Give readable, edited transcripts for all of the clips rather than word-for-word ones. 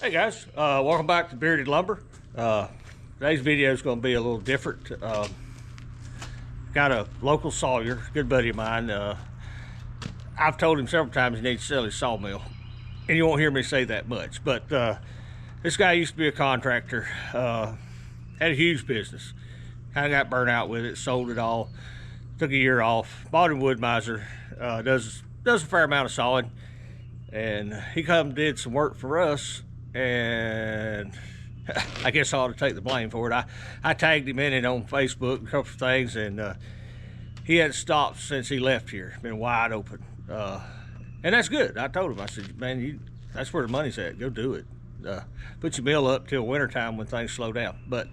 Hey guys, welcome back to Bearded Lumber. Today's video is going to be a little different. Got a local Sawyer, good buddy of mine. I've told him several times he needs to sell his sawmill, and you won't hear me say that much, but this guy used to be a contractor, had a huge business, kind of got burnt out with it, sold it all, took a year off, bought him Wood Miser, does a fair amount of sawing, and he come and did some work for us, and I guess I ought to take the blame for it. I tagged him in it on Facebook, a couple of things, and he hadn't stopped since he left here. Been wide open, and that's good. I told him, I said, man, that's where the money's at. Go do it. Put your mill up till wintertime when things slow down. But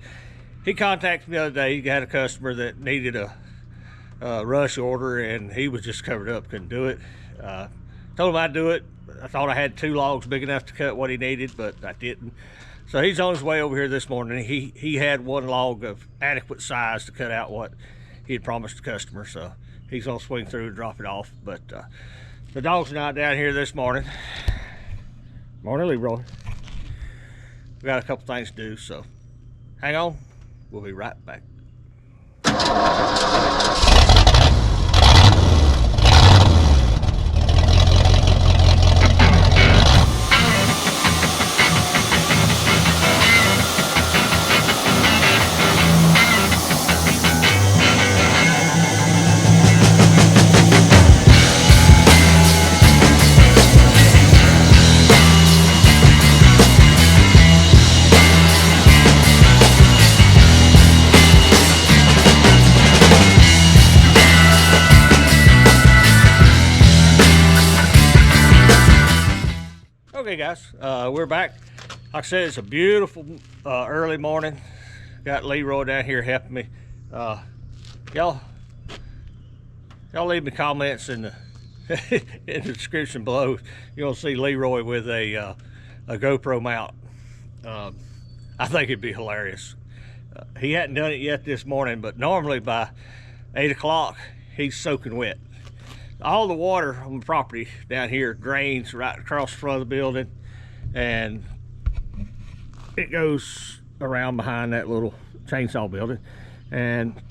he contacted me the other day. He had a customer that needed a rush order, and he was just covered up, couldn't do it. Told him I'd do it. I thought I had 2 logs big enough to cut what he needed, but I didn't. So he's on his way over here this morning. He had 1 log of adequate size to cut out what he had promised the customer, so he's gonna swing through and drop it off. But the dog's not down here this morning. Morning, Leroy. We got a couple things to do, so hang on. We'll be right back. Okay guys, we're back. Like I said, it's a beautiful early morning. Got Leroy down here helping me. Y'all leave me comments in the in the description below. You'll see Leroy with a GoPro mount. I think it'd be hilarious. He hadn't done it yet this morning, but normally by 8 o'clock he's soaking wet. All the water on the property down here drains right across the front of the building, and it goes around behind that little chainsaw building, and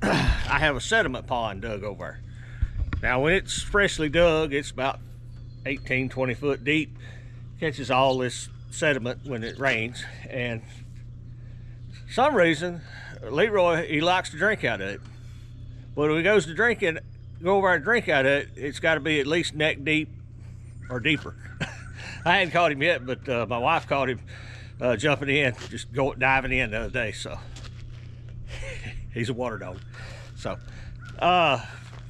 I have a sediment pond dug over there. Now when it's freshly dug, it's about 18-20 foot deep, catches all this sediment when it rains, and for some reason Leroy, he likes to drink out of it, but when he goes to drinking, go over and drink out of it, it's got to be at least neck deep or deeper. I hadn't caught him yet, but my wife caught him jumping in, just diving in the other day. So he's a water dog. So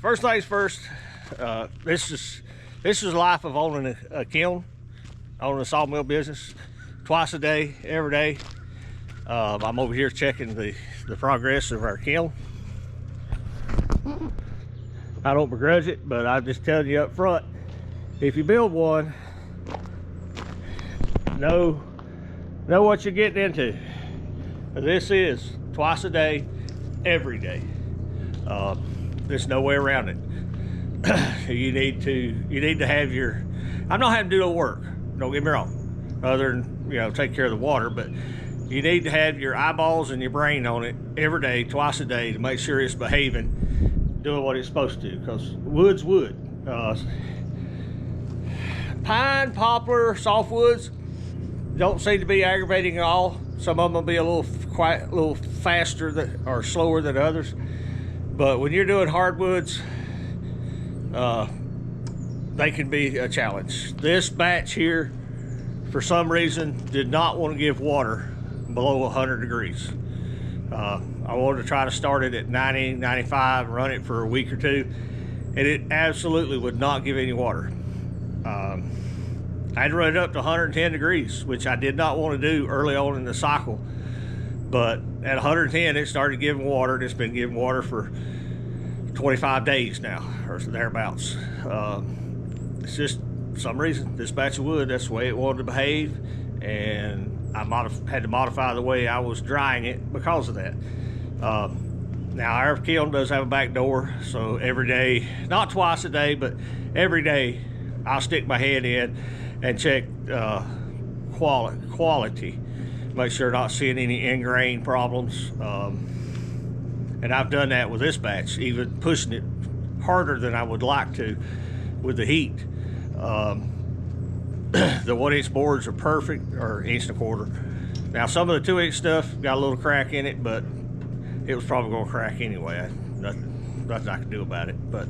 first things first, this is the life of owning a kiln, owning a sawmill business. Twice a day, every day. I'm over here checking the progress of our kiln. I don't begrudge it, but I'm just telling you up front, if you build one, know what you're getting into. This is twice a day, every day. There's no way around it. You need to have your, I'm not having to do no work, don't get me wrong, other than, take care of the water, but you need to have your eyeballs and your brain on it every day, twice a day, to make sure it's behaving, doing what it's supposed to, because wood's wood. Pine, poplar, softwoods don't seem to be aggravating at all. Some of them will be a little faster or slower than others, but when you're doing hardwoods, they can be a challenge. This batch here, for some reason, did not want to give water below 100 degrees. I wanted to try to start it at 90, 95, run it for a week or two, and it absolutely would not give any water. I had to run it up to 110 degrees, which I did not want to do early on in the cycle. But at 110, it started giving water, and it's been giving water for 25 days now, or thereabouts. It's just, for some reason, this batch of wood, that's the way it wanted to behave, and I had to modify the way I was drying it because of that. Now our kiln does have a back door, so every day, not twice a day, but every day I'll stick my head in and check quality. Make sure not seeing any ingrain problems. And I've done that with this batch, even pushing it harder than I would like to with the heat. The 1-inch boards are perfect, or 1.25 inch. Now some of the 2-inch stuff got a little crack in it, but it was probably gonna crack anyway. Nothing I can do about it, but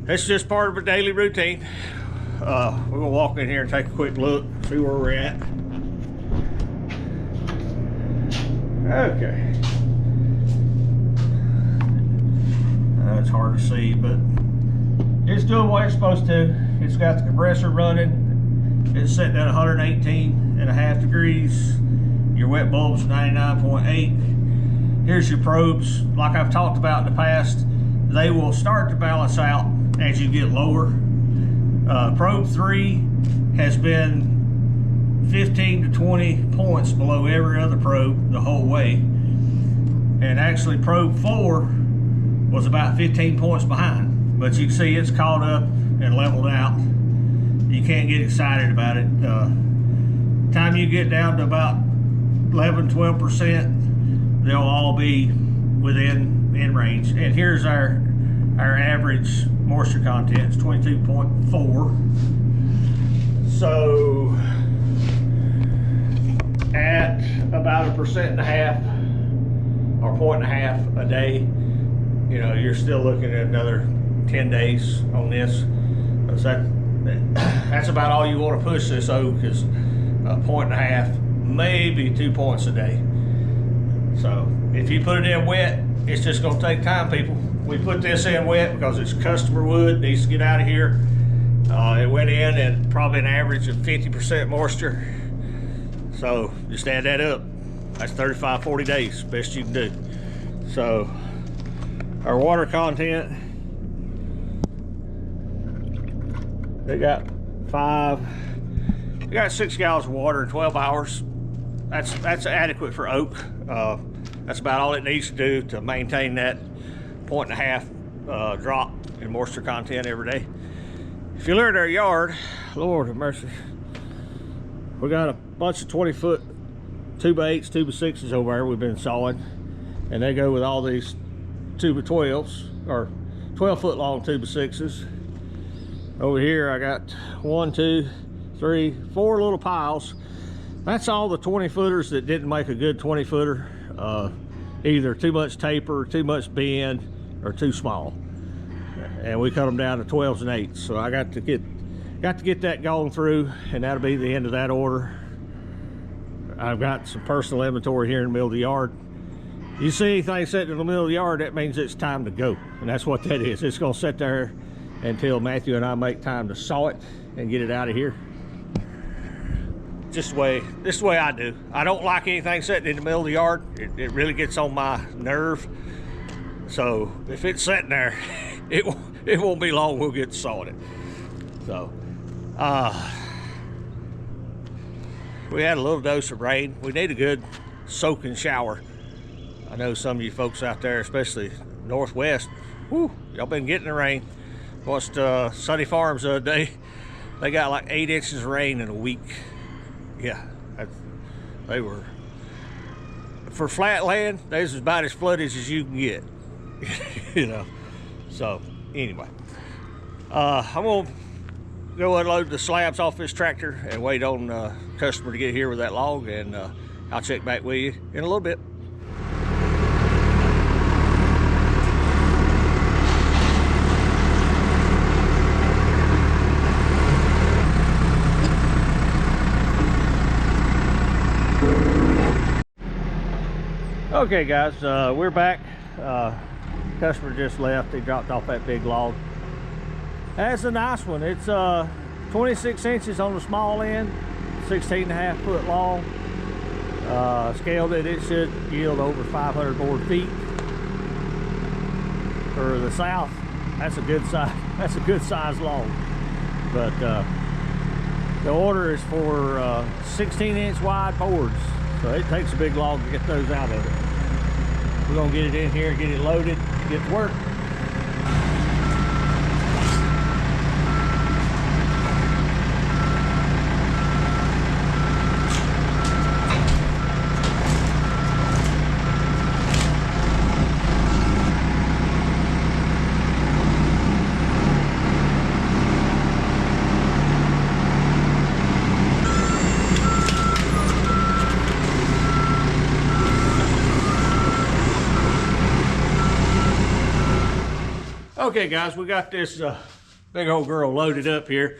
it's just part of a daily routine. We're gonna walk in here and take a quick look, see where we're at. Okay. It's hard to see, but it's doing what it's supposed to. It's got the compressor running. It's setting at 118.5 degrees. Your wet bulb's 99.8. Here's your probes. Like I've talked about in the past, they will start to balance out as you get lower. Probe 3 has been 15 to 20 points below every other probe the whole way. And actually probe 4 was about 15 points behind, but you can see it's caught up and leveled out. You can't get excited about it. Time you get down to about 11-12%, they'll all be in range. And here's our average moisture content. It's 22.4. So at about 1.5% or 1.5 a day, you know, you're still looking at another 10 days on this. So that's about all you want to push this oak, is 1.5, maybe 2 points a day. So if you put it in wet, it's just going to take time, people. We put this in wet because it's customer wood, needs to get out of here. It went in at probably an average of 50% moisture. So just add that up. That's 35, 40 days, best you can do. So our water content, they got 6 gallons of water in 12 hours. That's adequate for oak. That's about all it needs to do to maintain that 1.5 drop in moisture content every day. If you look at our yard, Lord have mercy, we got a bunch of 20-foot 2x8s, 2x6s over there we've been sawing, and they go with all these 2x12s or 12-foot long 2x6s. Over here I got 1, 2, 3, 4 little piles. That's all the 20-footers that didn't make a good 20-footer. Either too much taper, too much bend, or too small. And we cut them down to 12s and 8s. So I got to get that going through, and that'll be the end of that order. I've got some personal inventory here in the middle of the yard. You see anything sitting in the middle of the yard, that means it's time to go. And that's what that is. It's gonna sit there until Matthew and I make time to saw it and get it out of here. This is the way I do. I don't like anything sitting in the middle of the yard. It really gets on my nerve. So if it's sitting there, it won't be long we'll get to sawing it. So we had a little dose of rain. We need a good soaking shower. I know some of you folks out there, especially northwest, whoo, y'all been getting the rain. Watched Sunny Farms the other day. They got like 8 inches of rain in a week. Yeah, they were, for flat land, they was about as flooded as you can get. You know. So anyway, I'm gonna go unload the slabs off this tractor and wait on the customer to get here with that log, and I'll check back with you in a little bit. Okay guys, we're back. Customer just left. He dropped off that big log. That's a nice one. It's 26 inches on the small end, 16.5 foot long. Scaled it should yield over 500 board feet. For the south, that's a good size. That's a good size log. But the order is for 16-inch wide boards, so it takes a big log to get those out of it. We're gonna get it in here, get it loaded, get to work. Okay guys, we got this big old girl loaded up here.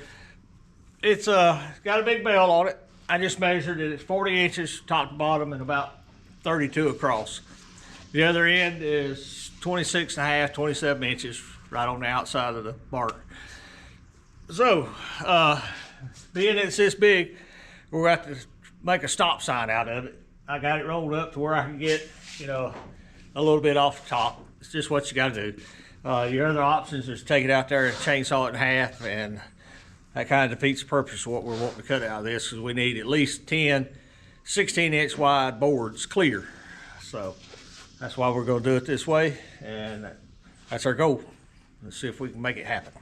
It's got a big bell on it. I just measured it. It's 40 inches top to bottom and about 32 across. The other end is 26 and a half, 27 inches right on the outside of the bark. So, being it's this big, we're going to have to make a stop sign out of it. I got it rolled up to where I can get, you know, a little bit off the top. It's just what you got to do. Your other options is take it out there and chainsaw it in half, and that kind of defeats the purpose of what we're wanting to cut out of this, because we need at least 10 16-inch wide boards clear. So that's why we're going to do it this way, and that's our goal. Let's see if we can make it happen.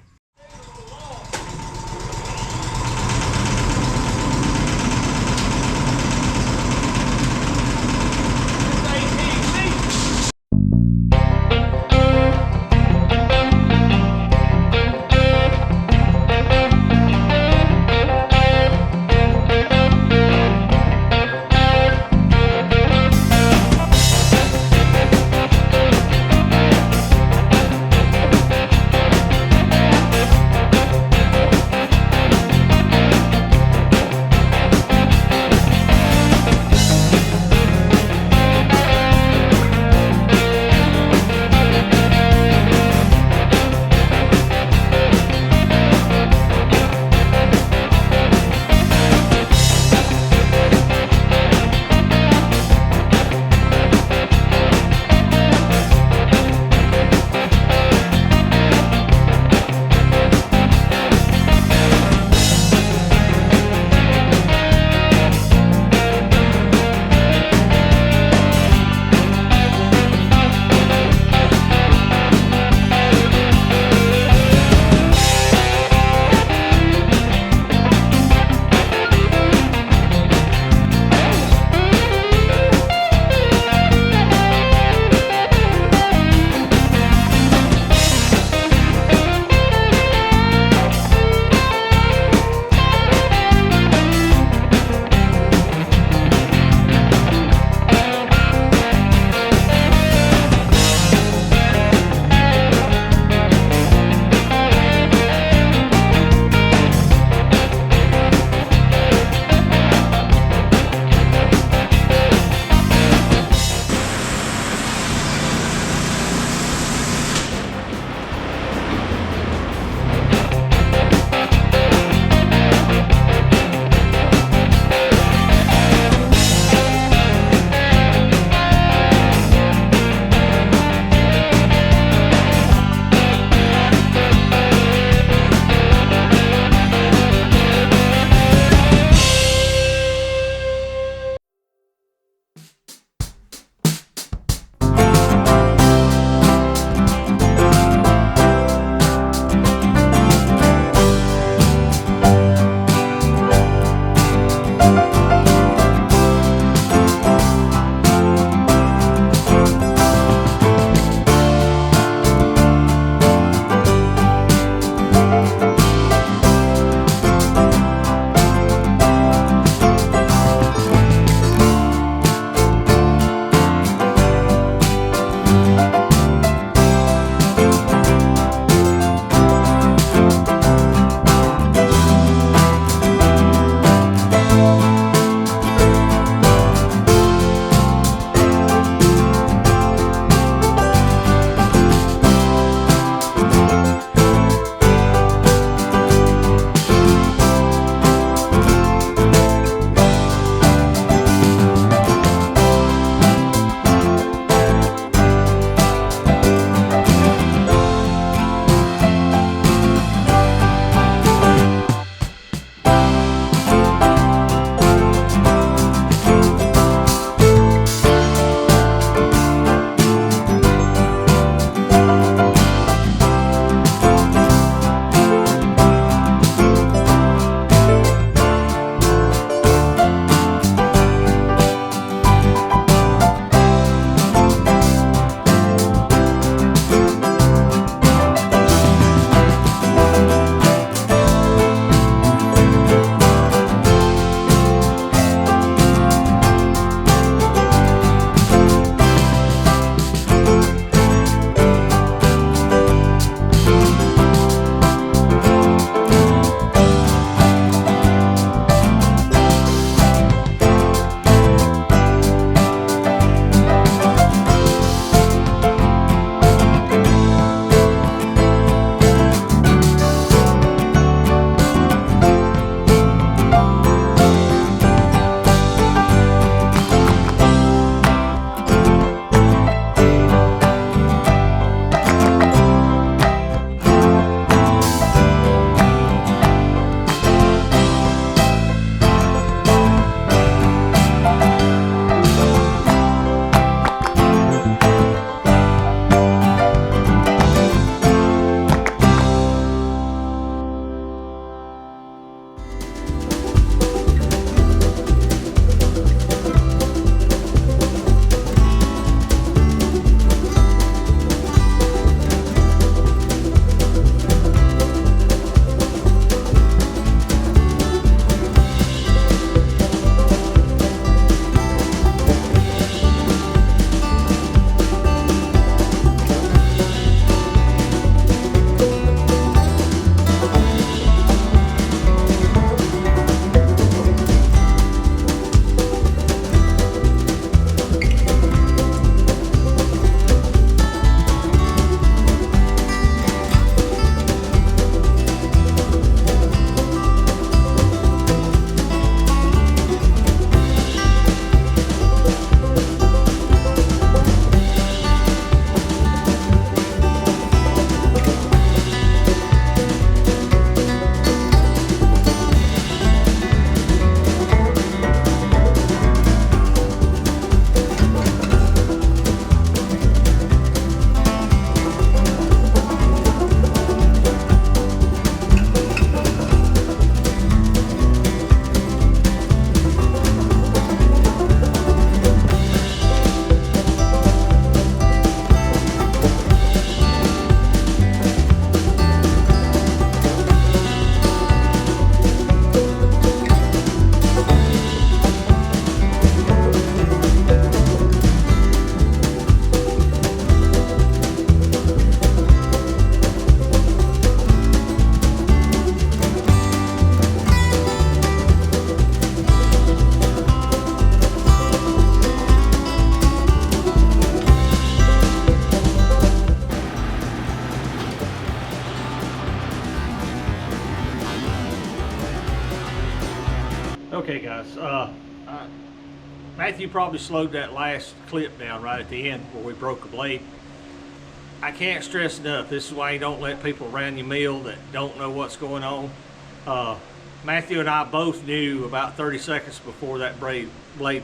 Yes. Matthew probably slowed that last clip down right at the end where we broke a blade. I can't stress enough, this is why you don't let people around your mill that don't know what's going on. Matthew and I both knew about 30 seconds before that blade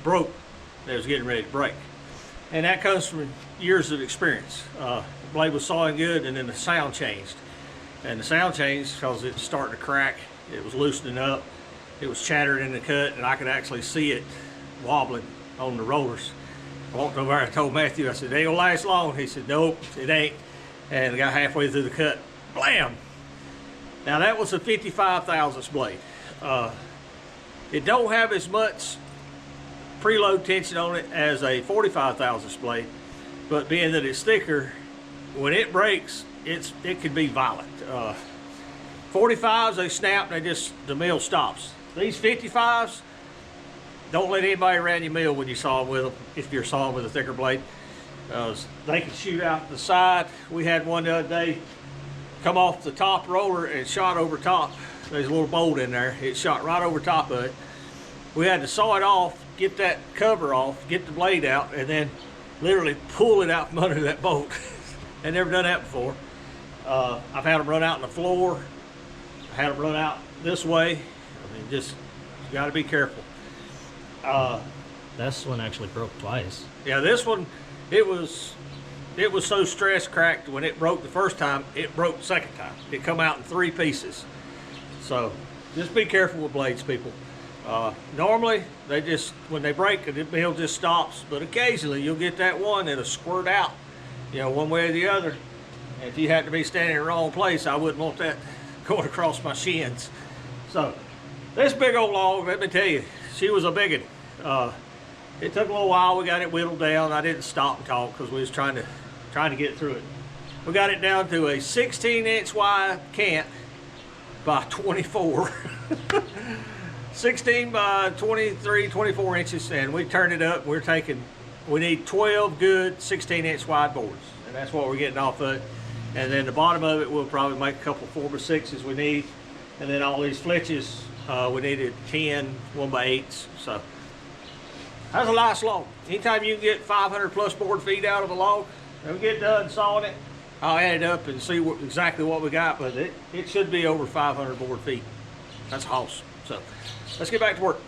broke that it was getting ready to break. And that comes from years of experience. The blade was sawing good, and then the sound changed. And the sound changed because it was starting to crack, it was loosening up, it was chattering in the cut, and I could actually see it wobbling on the rollers. I walked over and I told Matthew, I said, they ain't gonna last long. He said, nope, it ain't. And I got halfway through the cut, blam! Now that was a 55 thousandths blade. It don't have as much preload tension on it as a 45 thousandths blade, but being that it's thicker, when it breaks, it can be violent. 45s, they snap, the mill stops. These 55s, don't let anybody around your mill when you saw with them, if you're sawing with a thicker blade. They can shoot out the side. We had one the other day come off the top roller and shot over top. There's a little bolt in there. It shot right over top of it. We had to saw it off, get that cover off, get the blade out, and then literally pull it out from under that bolt. I never done that before. I've had them run out on the floor. I had them run out this way. I mean, just, you gotta be careful. This one actually broke twice. Yeah, this one, it was so stress cracked when it broke the first time, it broke the second time. It come out in 3 pieces. So just be careful with blades, people. Normally, when they break, the mill just stops, but occasionally you'll get that one that'll squirt out, one way or the other. And if you had to be standing in the wrong place, I wouldn't want that going across my shins. So this big old log, let me tell you, she was a big one. It took a little while. We got it whittled down. I didn't stop and talk because we was trying to get through it. We got it down to a 16-inch wide cant by 24. 16 by 23, 24 inches, and we turned it up. We need 12 good 16-inch wide boards, and that's what we're getting off of it. And then the bottom of it, we'll probably make a couple 4x6s we need, and then all these flitches, we needed 10 1x8s. So that's a nice log. Anytime you can get 500 plus board feet out of a log, when we get done sawing it, I'll add it up and see exactly what we got, but it should be over 500 board feet. That's awesome. So let's get back to work.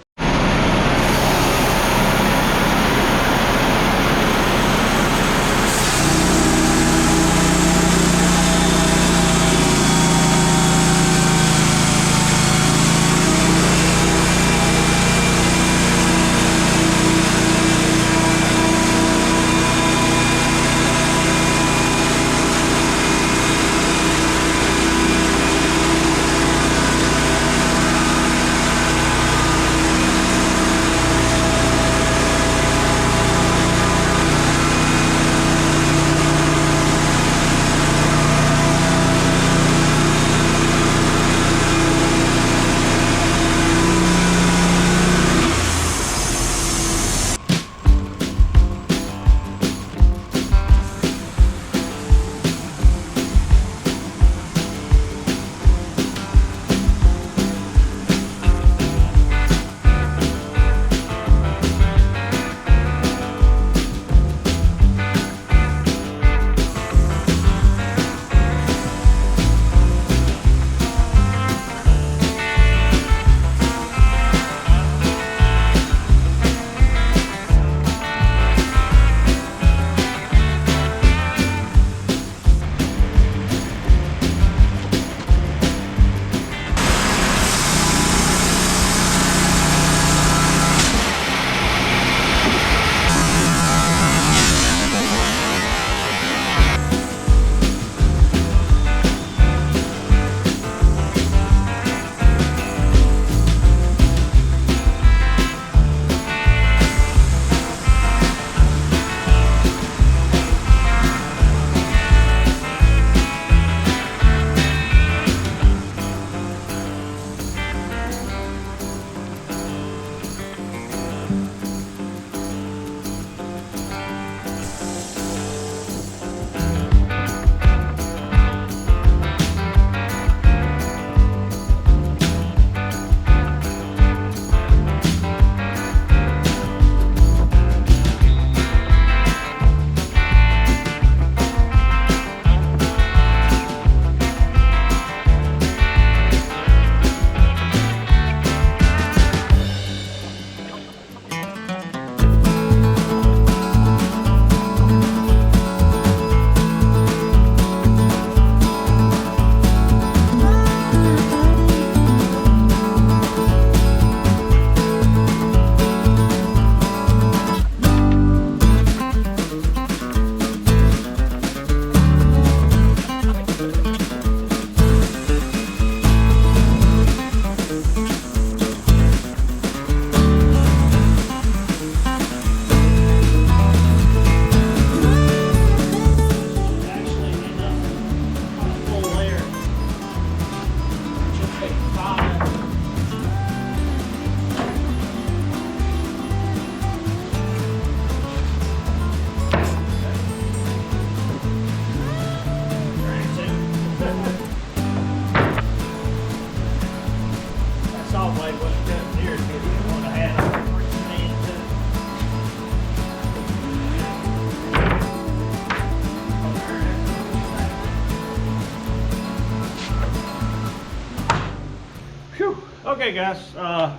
Okay guys,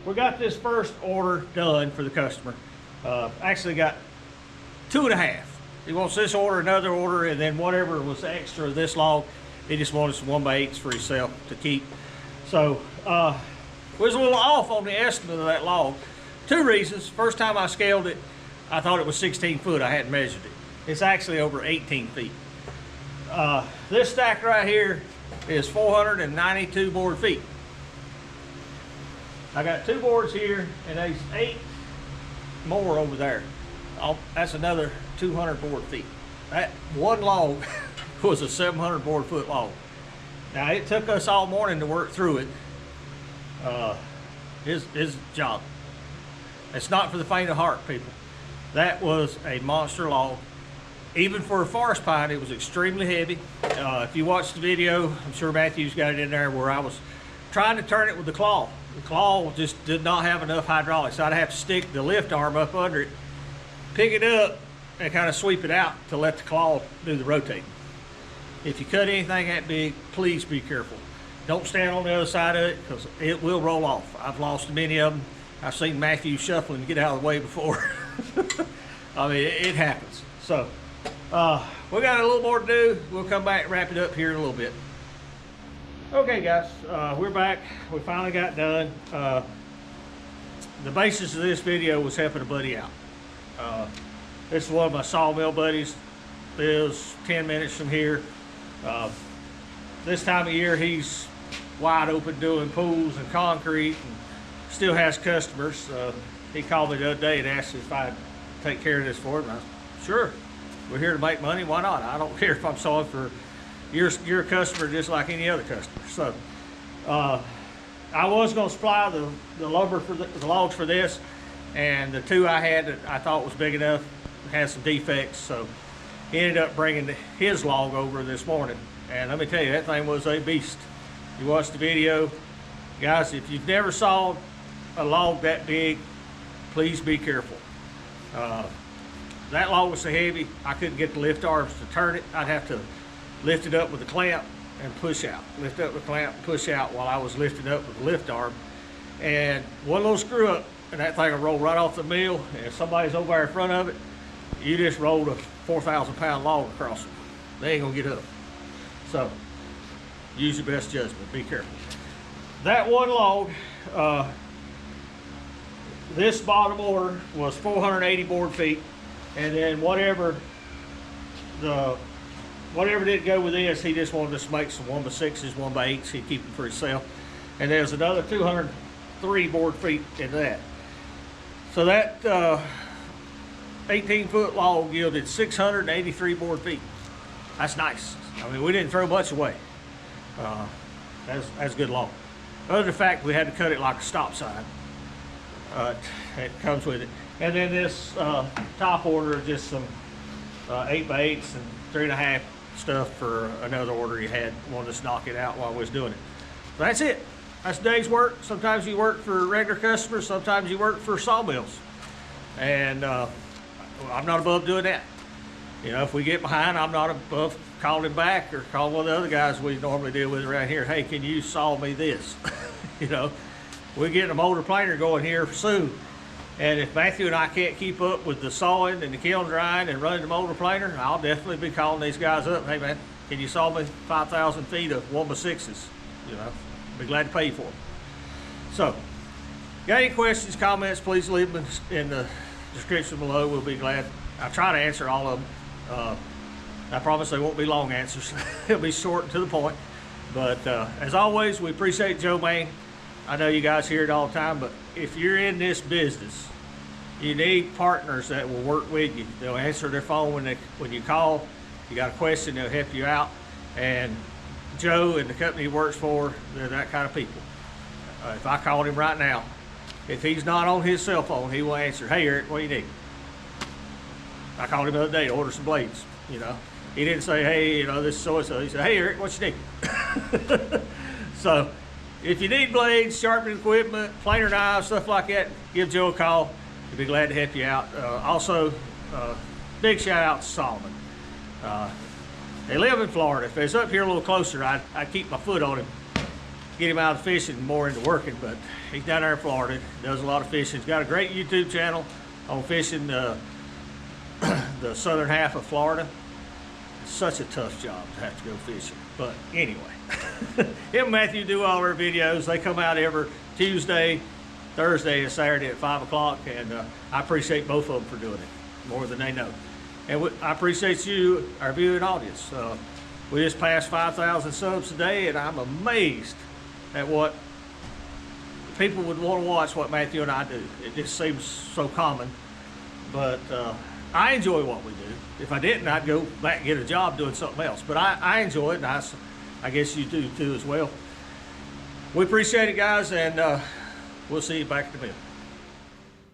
we got this first order done for the customer. Actually got 2.5. He wants this order, another order, and then whatever was extra of this log, he just wanted some 1x8s for himself to keep. So we was a little off on the estimate of that log. 2 reasons. First time I scaled it, I thought it was 16 foot. I hadn't measured it. It's actually over 18 feet. This stack right here is 492 board feet. I got 2 boards here, and there's 8 more over there. That's another 200 board feet. That one log was a 700 board foot log. Now it took us all morning to work through it. His job. It's not for the faint of heart, people. That was a monster log. Even for a forest pine, it was extremely heavy. If you watch the video, I'm sure Matthew's got it in there, where I was trying to turn it with the claw. The claw just did not have enough hydraulics. I'd have to stick the lift arm up under it, pick it up, and kind of sweep it out to let the claw do the rotating. If you cut anything that big, please be careful. Don't stand on the other side of it, because it will roll off. I've lost many of them. I've seen Matthew shuffling to get out of the way before. I mean, it happens. So we got a little more to do. We'll come back and wrap it up here in a little bit. Okay guys, we're back. We finally got done. The basis of this video was helping a buddy out. This is one of my sawmill buddies. Lives 10 minutes from here. This time of year he's wide open doing pools and concrete, and still has customers. He called me the other day and asked if I'd take care of this for him. I said, sure, we're here to make money, why not? I don't care if I'm sawing for you're a customer just like any other customer. So I was going to supply the lumber for the logs for this, and the 2 I had that I thought was big enough had some defects, so he ended up bringing his log over this morning. And let me tell you, that thing was a beast. You watched the video, guys. If you've never sawed a log that big, please be careful. That log was so heavy I couldn't get the lift arms to turn it. I'd have to lift it up with a clamp and push out. Lift up with a clamp and push out while I was lifting up with the lift arm. And one little screw up and that thing will roll right off the mill, and if somebody's over there in front of it, you just rolled a 4,000 pound log across them. They ain't gonna get up. So use your best judgment, be careful. That one log, this bottom order was 480 board feet, and then whatever didn't go with this, he just wanted us to make some 1x6s, 1x8s. He'd keep them for himself. And there's another 203 board feet in that. So that 18-foot log yielded 683 board feet. That's nice. I mean, we didn't throw much away. That's a good log. Other than the fact we had to cut it like a stop sign. It comes with it. And then this top order is just some 8x8s and 3.5 stuff for another order he had. Wanted us to knock it out while we was doing it. So that's it. That's a day's work. Sometimes you work for regular customers, sometimes you work for sawmills. And I'm not above doing that. You know, if we get behind, I'm not above calling him back or calling one of the other guys we normally deal with around here. Hey, can you saw me this? You know, we're getting a motor planer going here soon. And if Matthew and I can't keep up with the sawing and the kiln drying and running the motor planer, I'll definitely be calling these guys up. Hey man, can you saw me 5,000 feet of 1x6s? You know, be glad to pay you for them. So, got any questions, comments, please leave them in the description below. We'll be glad. I'll try to answer all of them. I promise they won't be long answers. It'll be short and to the point. But as always, we appreciate Joe Main. I know you guys hear it all the time, but if you're in this business, you need partners that will work with you. They'll answer their phone when you call. You got a question, they'll help you out. And Joe and the company he works for, they're that kind of people. If I called him right now, if he's not on his cell phone, he will answer, hey Eric, what do you need? I called him the other day to order some blades, you know. He didn't say, hey, you know, this is so-and-so. He said, hey Eric, what you need? So, if you need blades, sharpening equipment, planer knives, stuff like that, give Joe a call. He'll be glad to help you out. Also, big shout out to Solomon. They live in Florida. If it's up here a little closer, I'd keep my foot on him. get him out of fishing and more into working, but he's down there in Florida, does a lot of fishing. He's got a great YouTube channel on fishing the southern half of Florida. It's such a tough job to have to go fishing. But anyway, him and Matthew do all their videos. They come out every Tuesday, Thursday, and Saturday at 5 o'clock, and I appreciate both of them for doing it, more than they know. And I appreciate you, our viewing audience. We just passed 5,000 subs today, and I'm amazed at what people would want to watch what Matthew and I do. It just seems so common, but I enjoy what we do. If I didn't, I'd go back and get a job doing something else. But I enjoy it, and I guess you do too as well. We appreciate it, guys, and we'll see you back at the mill.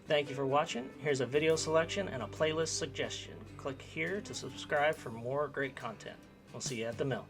Thank you for watching. Here's a video selection and a playlist suggestion. Click here to subscribe for more great content. We'll see you at the mill.